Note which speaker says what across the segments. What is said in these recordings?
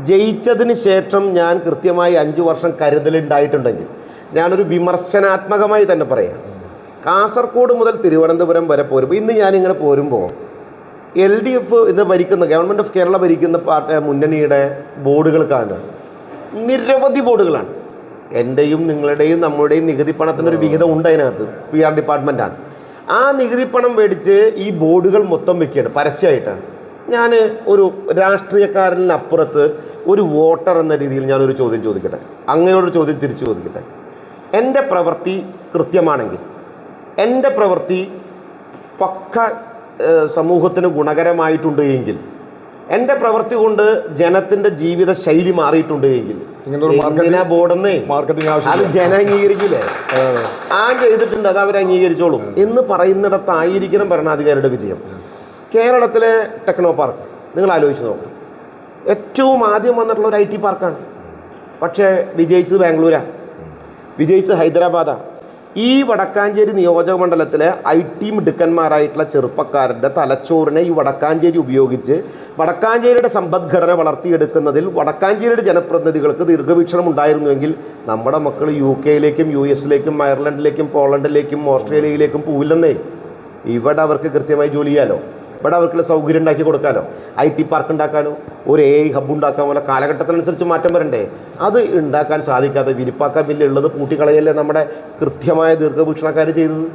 Speaker 1: ജയിച്ചതിന് ശേഷം ഞാൻ കൃത്യമായി 5 വർഷം കരുതലുണ്ടായിട്ടുണ്ടെങ്കിൽ ഞാനൊരു വിമർശനാത്മകമായി തന്നെ പറയാം. കാസർഗോഡ് മുതൽ തിരുവനന്തപുരം വരെ പോരുമ്പോൾ ഇന്ന് ഞാനിങ്ങനെ പോരുമ്പോൾ LDF ഇന്ന് ഭരിക്കുന്ന ഗവൺമെൻറ് ഓഫ് കേരള ഭരിക്കുന്ന മുന്നണിയുടെ ബോർഡുകൾ കാണുക. നിരവധി ബോർഡുകളാണ്. എൻ്റെയും നിങ്ങളുടെയും നമ്മുടെയും നികുതി പണത്തിനൊരു വിഹിതം ഉണ്ട് അതിനകത്ത്. PR ഡിപ്പാർട്ട്മെൻറ്റാണ്. ആ നികുതി പണം മേടിച്ച് ഈ ബോർഡുകൾ മൊത്തം വെക്കുകയാണ് പരസ്യമായിട്ടാണ്. ഞാൻ ഒരു രാഷ്ട്രീയക്കാരനപ്പുറത്ത് ഒരു വോട്ടർ എന്ന രീതിയിൽ ഞാനൊരു ചോദ്യം ചോദിക്കട്ടെ, അങ്ങനെയൊരു ചോദ്യം തിരിച്ചു ചോദിക്കട്ടെ. എൻ്റെ പ്രവൃത്തി കൃത്യമാണെങ്കിൽ, എൻ്റെ പ്രവൃത്തി പക്ക സമൂഹത്തിന് ഗുണകരമായിട്ടുണ്ട് എങ്കിൽ, എൻ്റെ പ്രവൃത്തി കൊണ്ട് ജനത്തിൻ്റെ ജീവിത ശൈലി മാറിയിട്ടുണ്ട് എങ്കിൽ എന്തിനാ ബോർഡെന്നേ അത് ജനം അംഗീകരിക്കില്ലേ? ആ ചെയ്തിട്ടുണ്ട്, അത് അവർ അംഗീകരിച്ചോളും എന്ന് പറയുന്നിടത്തായിരിക്കണം ഭരണാധികാരിയുടെ വിജയം. കേരളത്തിലെ ടെക്നോ പാർക്ക് നിങ്ങൾ ആലോചിച്ച് നോക്കണം. ഏറ്റവും ആദ്യം വന്നിട്ടുള്ള ഒരു IT പാർക്കാണ്. പക്ഷേ വിജയിച്ചത് ബാംഗ്ലൂരാണ്, വിജയിച്ചത് ഹൈദരാബാദാണ്. ഈ വടക്കാഞ്ചേരി നിയോജക മണ്ഡലത്തിലെ IT മിടുക്കന്മാരായിട്ടുള്ള ചെറുപ്പക്കാരുടെ തലച്ചോറിനെ ഈ വടക്കാഞ്ചേരി ഉപയോഗിച്ച് വടക്കാഞ്ചേരിയുടെ സമ്പദ്ഘടന വളർത്തിയെടുക്കുന്നതിൽ വടക്കാഞ്ചേരിയുടെ ജനപ്രതിനിധികൾക്ക് ദീർഘവീക്ഷണം ഉണ്ടായിരുന്നുവെങ്കിൽ നമ്മുടെ മക്കൾ UK-യിലേക്കും US-ലേക്കും അയർലൻഡിലേക്കും പോളണ്ടിലേക്കും ഓസ്ട്രേലിയയിലേക്കും പോവില്ലെന്നേ. ഇവിടെ അവർക്ക് കൃത്യമായി ജോലി ചെയ്യാലോ, ഇവിടെ അവർക്കുള്ള സൗകര്യം ഉണ്ടാക്കി കൊടുക്കാമല്ലോ, IT പാർക്ക് ഉണ്ടാക്കാനോ, ഒരു AI ഹബ്ബ് ഉണ്ടാക്കാമല്ലോ. കാലഘട്ടത്തിനനുസരിച്ച് മാറ്റം വരണ്ടേ? അത് ഉണ്ടാക്കാൻ സാധിക്കാതെ വിരിപ്പാക്കാൻ ബില്ലുള്ളത് പൂട്ടിക്കളയല്ലേ നമ്മുടെ കൃത്യമായ ദീർഘവീക്ഷണക്കാർ ചെയ്തത്.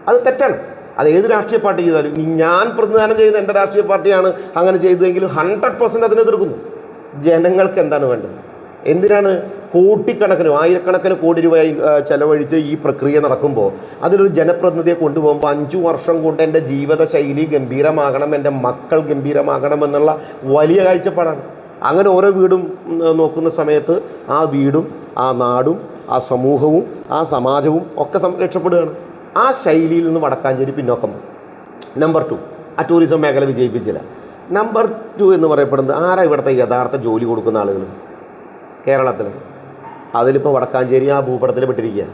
Speaker 1: അത് തെറ്റാണ്. അത് ഏത് രാഷ്ട്രീയ പാർട്ടി ചെയ്താലും, ഞാൻ പ്രതിനിധാനം ചെയ്യുന്ന എൻ്റെ രാഷ്ട്രീയ പാർട്ടിയാണ് അങ്ങനെ ചെയ്തതെങ്കിലും 100% അതിനെ എതിർക്കുന്നു. ജനങ്ങൾക്ക് എന്താണ് വേണ്ടത്? എന്തിനാണ് കോടിക്കണക്കിന് ആയിരക്കണക്കിന് കോടി രൂപ ചെലവഴിച്ച് ഈ പ്രക്രിയ നടക്കുമ്പോൾ അതിലൊരു ജനപ്രതിനിധിയെ കൊണ്ടുപോകുമ്പോൾ 5 വർഷം കൊണ്ട് എൻ്റെ ജീവിതശൈലി ഗംഭീരമാകണം, എൻ്റെ മക്കൾ ഗംഭീരമാകണം എന്നുള്ള വലിയ കാഴ്ചപ്പാടാണ്. അങ്ങനെ ഓരോ വീടും നോക്കുന്ന സമയത്ത് ആ വീടും ആ നാടും ആ സമൂഹവും ആ സമാജവും ഒക്കെ രക്ഷപ്പെടുകയാണ്. ആ ശൈലിയിൽ നിന്ന് വടക്കാഞ്ചേരി പിന്നോക്കം. നമ്പർ 2, ആ ടൂറിസം മേഖല വിജയിപ്പിച്ചില്ല. നമ്പർ 2 എന്ന് പറയപ്പെടുന്നത് ആരാ ഇവിടുത്തെ യഥാർത്ഥ ജോലി കൊടുക്കുന്ന ആളുകൾ കേരളത്തിൽ? അതിലിപ്പോൾ വടക്കാഞ്ചേരി ആ ഭൂപടത്തിൽ പെട്ടിരിക്കുക.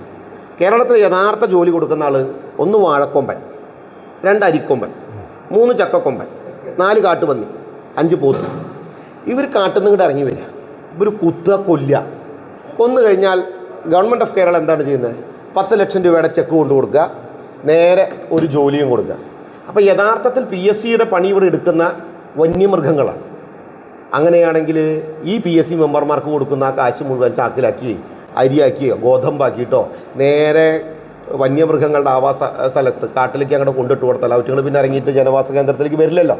Speaker 1: കേരളത്തിൽ യഥാർത്ഥ ജോലി കൊടുക്കുന്ന ആൾ 1 വാഴക്കൊമ്പൻ, 2 അരിക്കൊമ്പൻ, 3 ചക്കക്കൊമ്പൻ, 4 കാട്ടുപന്നി, 5 പോത്ത്. ഇവർ കാട്ടിൽ നിന്ന് ഇങ്ങോട്ട് ഇറങ്ങി വരിക, ഇവർ കുത്തുക, കൊല്ലുക. കൊന്നു കഴിഞ്ഞാൽ ഗവൺമെൻറ് ഓഫ് കേരള എന്താണ് ചെയ്യുന്നത്? 10 ലക്ഷം രൂപയുടെ ചെക്ക് കൊണ്ടു കൊടുക്കുക, നേരെ ഒരു ജോലിയും കൊടുക്കുക. അപ്പോൾ യഥാർത്ഥത്തിൽ PSCയുടെ പണി ഇവിടെ എടുക്കുന്ന വന്യമൃഗങ്ങളാണ്. അങ്ങനെയാണെങ്കിൽ ഈ PSC മെമ്പർമാർക്ക് കൊടുക്കുന്ന ആ കാശ് മുഴുവൻ ചാക്കിലാക്കി അരിയാക്കിയോ ഗോതമ്പാക്കിയിട്ടോ നേരെ വന്യമൃഗങ്ങളുടെ ആവാസ സ്ഥലത്ത് കാട്ടിലേക്ക് അങ്ങോട്ട് കൊണ്ടിട്ട് കൊടുത്താൽ അവറ്റുകൾ പിന്നെ ഇറങ്ങിയിട്ട് ജനവാസ കേന്ദ്രത്തിലേക്ക് വരില്ലല്ലോ.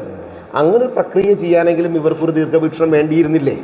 Speaker 1: അങ്ങനെ ഒരു പ്രക്രിയ ചെയ്യാനെങ്കിലും ഇവർക്കൊരു ദീർഘവീക്ഷണം വേണ്ടിയിരുന്നില്ലേ?